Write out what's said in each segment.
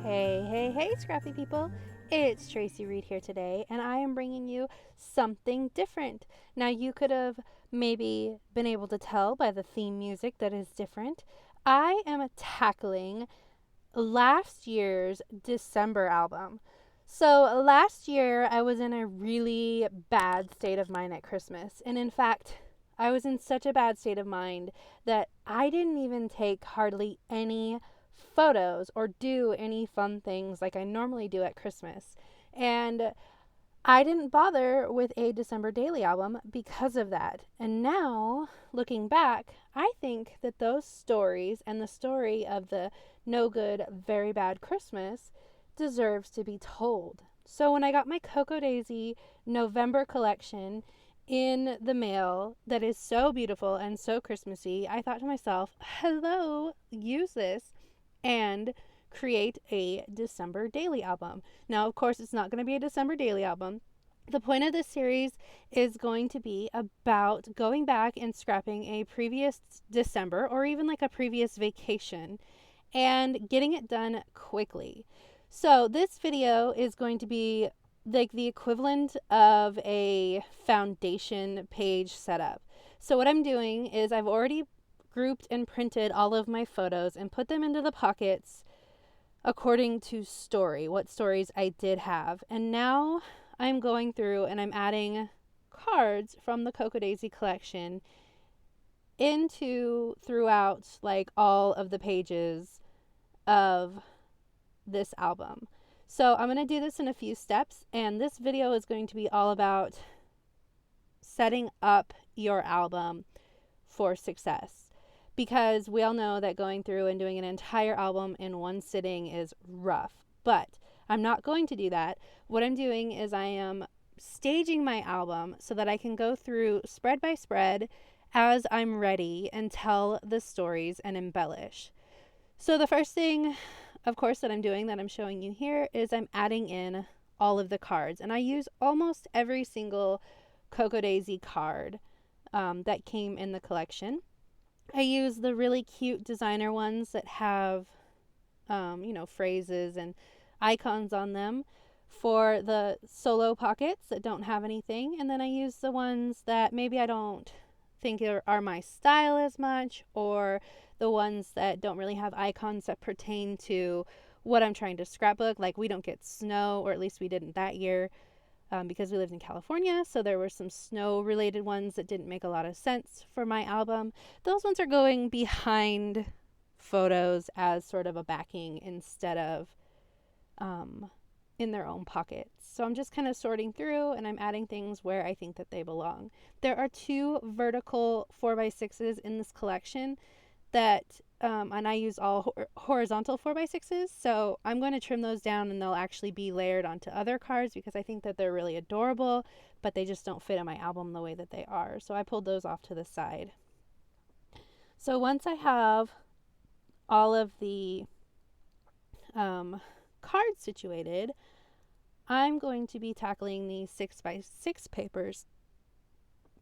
Hey, scrappy people. It's Tracy Reed here today, and I am bringing you something different. Now, you could have maybe been able to tell by the theme music that is different. I am tackling last year's December album. So, last year, I was in a really bad state of mind at Christmas. And in fact, I was in such a bad state of mind that I didn't even take hardly any photos or do any fun things like I normally do at Christmas. And I didn't bother with a December daily album because of that. And now, looking back, I think that those stories and the story of the no good, very bad Christmas deserves to be told. So when I got my Cocoa Daisy November collection in the mail that is so beautiful and so Christmassy, I thought to myself, hello, use this and create a December daily album. Now, of course, it's not going to be a December daily album. The point of this series is going to be about going back and scrapping a previous December or even like a previous vacation and getting it done quickly. So, this video is going to be like the equivalent of a foundation page setup. So, what I'm doing is I've already grouped and printed all of my photos and put them into the pockets according to story, what stories I did have. And now I'm going through and I'm adding cards from the Cocoa Daisy collection into throughout like all of the pages of this album. So I'm going to do this in a few steps, and this video is going to be all about setting up your album for success. Because we all know that going through and doing an entire album in one sitting is rough. But I'm not going to do that. What I'm doing is I am staging my album so that I can go through spread by spread as I'm ready and tell the stories and embellish. So the first thing, of course, that I'm doing that I'm showing you here is I'm adding in all of the cards. And I use almost every single Cocoa Daisy card that came in the collection. I use the really cute designer ones that have, phrases and icons on them for the solo pockets that don't have anything. And then I use the ones that maybe I don't think are my style as much, or the ones that don't really have icons that pertain to what I'm trying to scrapbook. Like we don't get snow, or at least we didn't that year. Because we lived in California, so there were some snow related ones that didn't make a lot of sense for my album. Those ones are going behind photos as sort of a backing instead of in their own pockets. So I'm just kind of sorting through and I'm adding things where I think that they belong. There are 2 vertical 4x6s in this collection that and I use all horizontal 4x6s, so I'm going to trim those down and they'll actually be layered onto other cards because I think that they're really adorable, but they just don't fit in my album the way that they are. So I pulled those off to the side. So once I have all of the cards situated, I'm going to be tackling the 6x6 papers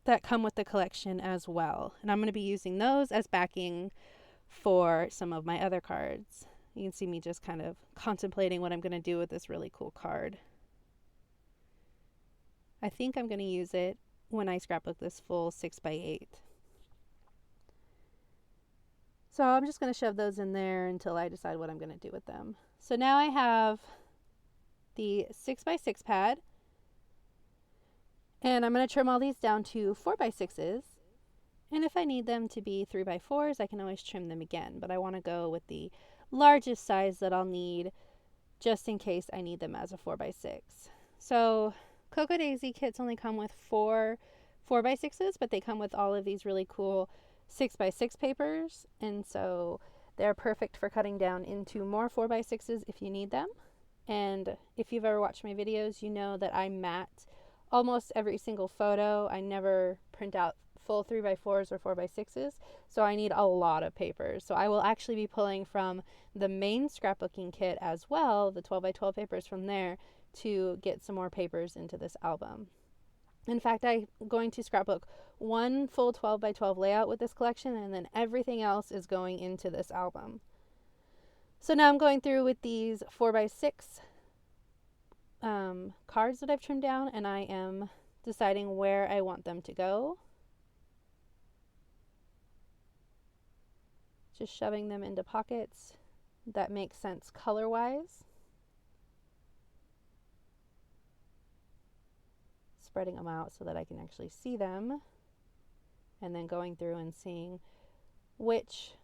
that come with the collection as well. And I'm going to be using those as backing for some of my other cards. You can see me just kind of contemplating what I'm going to do with this really cool card. I think I'm going to use it when I scrapbook this full 6x8. So I'm just going to shove those in there until I decide what I'm going to do with them. So now I have the 6x6 pad, and I'm going to trim all these down to 4x6s. And if I need them to be 3x4s, I can always trim them again. But I want to go with the largest size that I'll need just in case I need them as a 4x6. So Cocoa Daisy kits only come with 4x6s, but they come with all of these really cool 6x6 papers. And so they're perfect for cutting down into more 4x6s if you need them. And if you've ever watched my videos, you know that I mat almost every single photo. I never print out full 3x4s or 4x6s, so I need a lot of papers. So I will actually be pulling from the main scrapbooking kit as well, the 12x12 papers from there, to get some more papers into this album. In fact, I'm going to scrapbook one full 12x12 layout with this collection, and then everything else is going into this album. So now I'm going through with these 4x6 cards that I've trimmed down, and I am deciding where I want them to go. Just shoving them into pockets that make sense color-wise. Spreading them out so that I can actually see them. And then going through and seeing which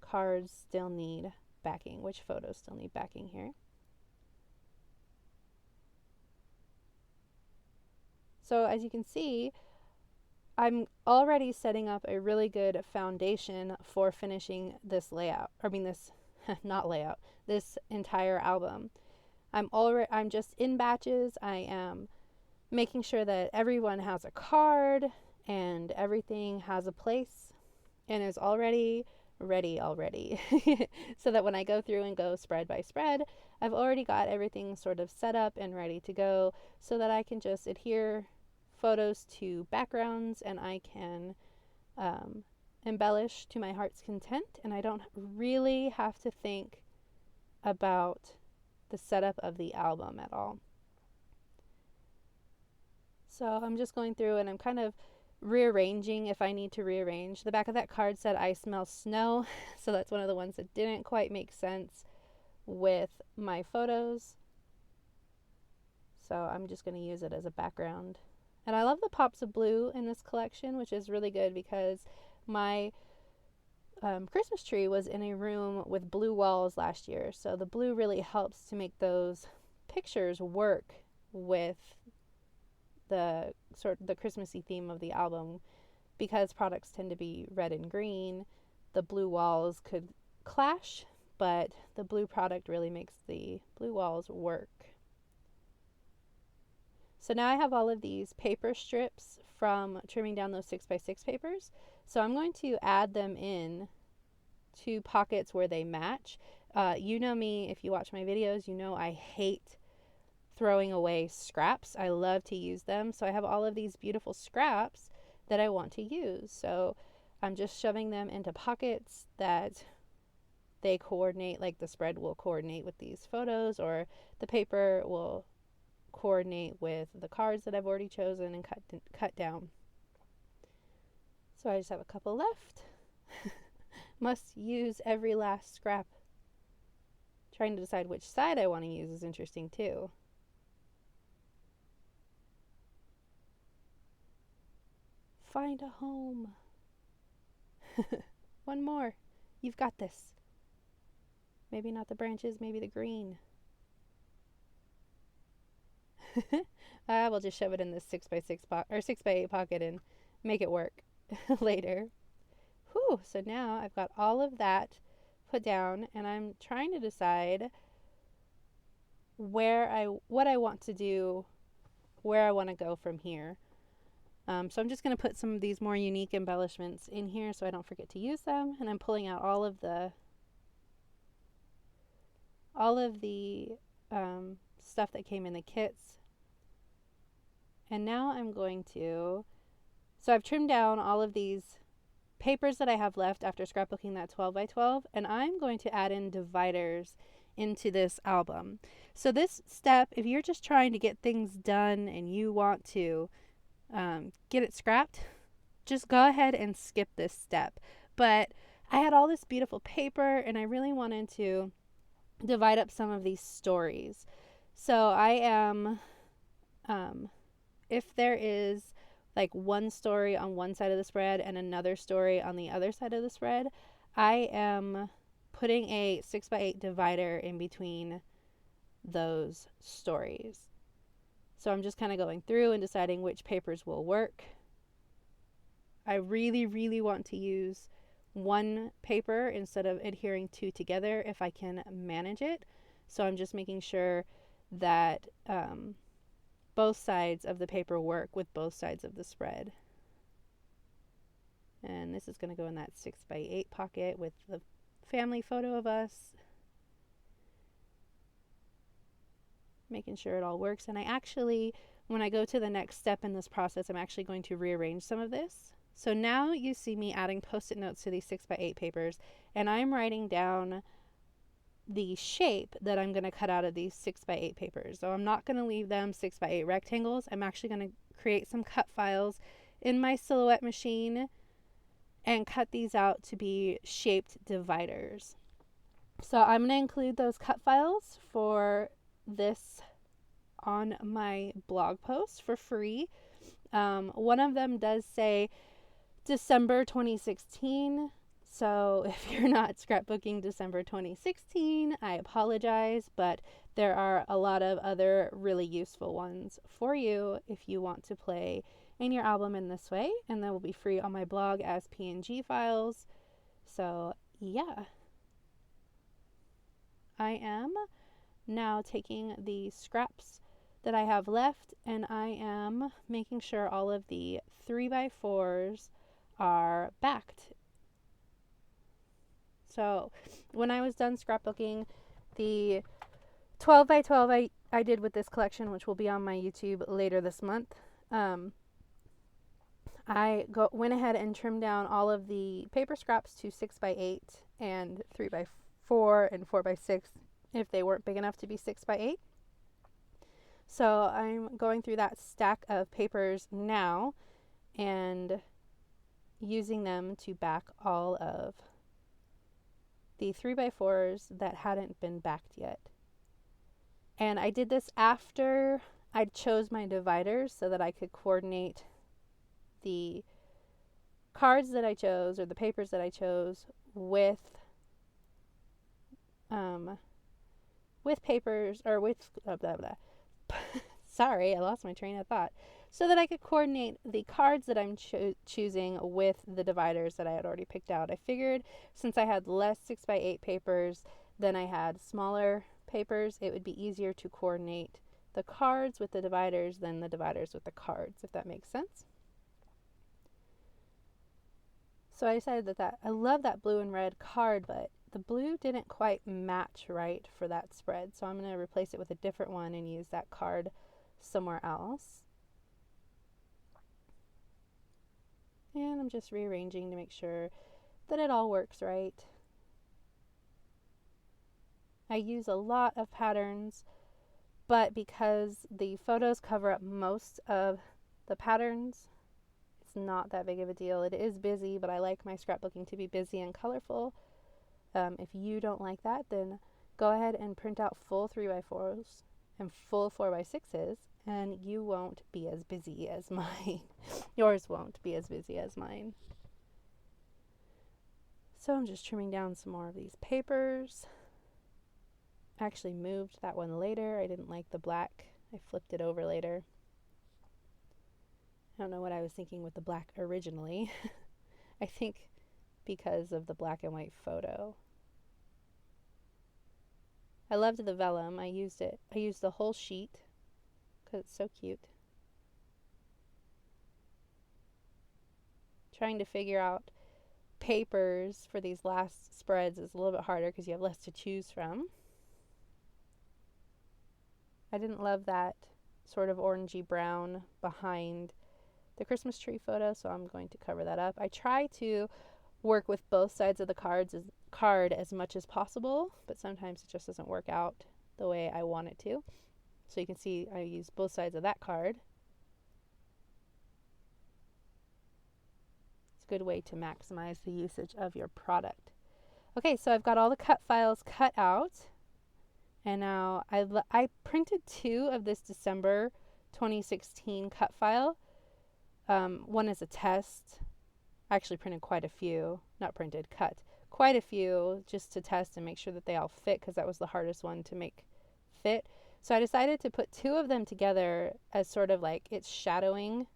cards still need backing, which photos still need backing here. So as you can see, I'm already setting up a really good foundation for finishing this layout. Not layout, this entire album. I'm just in batches. I am making sure that everyone has a card and everything has a place and is already ready already. So that when I go through and go spread by spread, I've already got everything sort of set up and ready to go so that I can just adhere photos to backgrounds and I can embellish to my heart's content, and I don't really have to think about the setup of the album at all. So I'm just going through and I'm kind of rearranging if I need to rearrange. The back of that card said I smell snow, so that's one of the ones that didn't quite make sense with my photos. So I'm just going to use it as a background. And I love the pops of blue in this collection, which is really good because my Christmas tree was in a room with blue walls last year. So the blue really helps to make those pictures work with the Christmassy theme of the album. Because products tend to be red and green, the blue walls could clash, but the blue product really makes the blue walls work. So now I have all of these paper strips from trimming down those 6x6 papers. So I'm going to add them in to pockets where they match. You know me, if you watch my videos, you know I hate throwing away scraps. I love to use them. So I have all of these beautiful scraps that I want to use. So I'm just shoving them into pockets that they coordinate, like the spread will coordinate with these photos, or the paper will coordinate with the cards that I've already chosen and cut down. So I just have a couple left. Must use every last scrap. Trying to decide which side I want to use is interesting too. Find a home. One more. You've got this. Maybe not the branches, maybe the green. We'll just shove it in this 6x6 or 6x8 pocket and make it work later. Whew, so now I've got all of that put down and I'm trying to decide what I want to do, where I want to go from here. So I'm just going to put some of these more unique embellishments in here so I don't forget to use them, and I'm pulling out all of the stuff that came in the kits. And now I'm going to, so I've trimmed down all of these papers that I have left after scrapbooking that 12x12, and I'm going to add in dividers into this album. So this step, if you're just trying to get things done and you want to get it scrapped, just go ahead and skip this step. But I had all this beautiful paper and I really wanted to divide up some of these stories. So I am, if there is like one story on one side of the spread and another story on the other side of the spread, I am putting a 6x8 divider in between those stories. So I'm just kind of going through and deciding which papers will work. I really, really want to use one paper instead of adhering two together if I can manage it. So I'm just making sure that both sides of the paper work with both sides of the spread. And this is going to go in that 6x8 pocket with the family photo of us. Making sure it all works. And I actually, when I go to the next step in this process, I'm actually going to rearrange some of this. So now you see me adding post-it notes to these 6x8 papers, and I'm writing down the shape that I'm going to cut out of these 6x8 papers. So I'm not going to leave them 6x8 rectangles. I'm actually going to create some cut files in my Silhouette machine and cut these out to be shaped dividers. So I'm going to include those cut files for this on my blog post for free. One of them does say December 2016. So if you're not scrapbooking December 2016, I apologize, but there are a lot of other really useful ones for you if you want to play in your album in this way, and they will be free on my blog as PNG files. So yeah, I am now taking the scraps that I have left, and I am making sure all of the 3x4s are backed. So when I was done scrapbooking, the 12x12 I did with this collection, which will be on my YouTube later this month, I went ahead and trimmed down all of the paper scraps to 6x8 and 3x4 and 4x6 if they weren't big enough to be 6x8. So I'm going through that stack of papers now and using them to back all of the 3x4s that hadn't been backed yet. And I did this after I chose my dividers so that I could coordinate the cards that I chose or the papers that I chose with papers or with blah, blah, blah. Sorry, I lost my train of thought. So that I could coordinate the cards that I'm choosing with the dividers that I had already picked out. I figured since I had less 6x8 papers than I had smaller papers, it would be easier to coordinate the cards with the dividers than the dividers with the cards, if that makes sense. So I decided that I love that blue and red card, but the blue didn't quite match right for that spread. So I'm going to replace it with a different one and use that card somewhere else. And I'm just rearranging to make sure that it all works right. I use a lot of patterns, but because the photos cover up most of the patterns, it's not that big of a deal. It is busy, but I like my scrapbooking to be busy and colorful. If you don't like that, then go ahead and print out full 3x4s and full 4x6s, and you won't be as busy as mine. Yours won't be as busy as mine. So I'm just trimming down some more of these papers. I actually moved that one later. I didn't like the black. I flipped it over later. I don't know what I was thinking with the black originally. I think because of the black and white photo. I loved the vellum. I used it. I used the whole sheet because it's so cute. Trying to figure out papers for these last spreads is a little bit harder because you have less to choose from. I didn't love that sort of orangey brown behind the Christmas tree photo, so I'm going to cover that up. I try to work with both sides of the card as much as possible, but sometimes it just doesn't work out the way I want it to. So you can see I use both sides of that card. It's a good way to maximize the usage of your product. Okay, so I've got all the cut files cut out, and now I printed 2 of this December 2016 cut file. One is a test. I actually printed quite a few, cut quite a few just to test and make sure that they all fit, because that was the hardest one to make fit. So I decided to put 2 of them together as sort of like it's shadowing,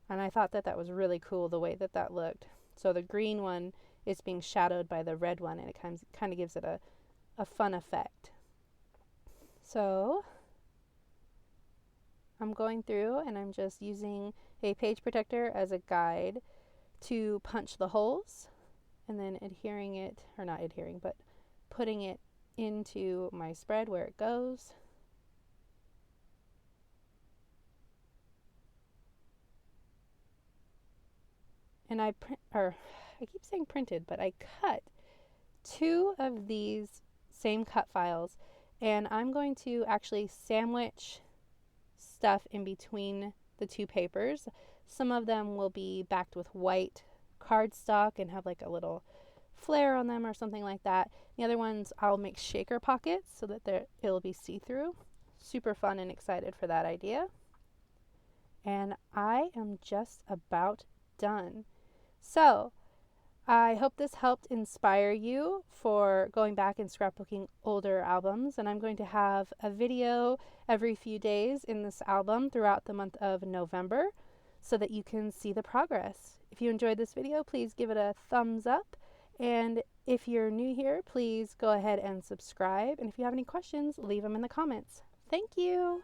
and I thought that was really cool the way that looked. So the green one is being shadowed by the red one, and it kind of gives it a fun effect. So I'm going through and I'm just using a page protector as a guide to punch the holes, and then putting it into my spread where it goes. And I keep saying printed, but I cut 2 of these same cut files. And I'm going to actually sandwich stuff in between the two papers. Some of them will be backed with white cardstock and have like a little flare on them or something like that. The other ones I'll make shaker pockets so that it'll be see-through. Super fun and excited for that idea. And I am just about done. So I hope this helped inspire you for going back and scrapbooking older albums. And I'm going to have a video every few days in this album throughout the month of November so that you can see the progress. If you enjoyed this video, please give it a thumbs up. And if you're new here, please go ahead and subscribe. And if you have any questions, leave them in the comments. Thank you.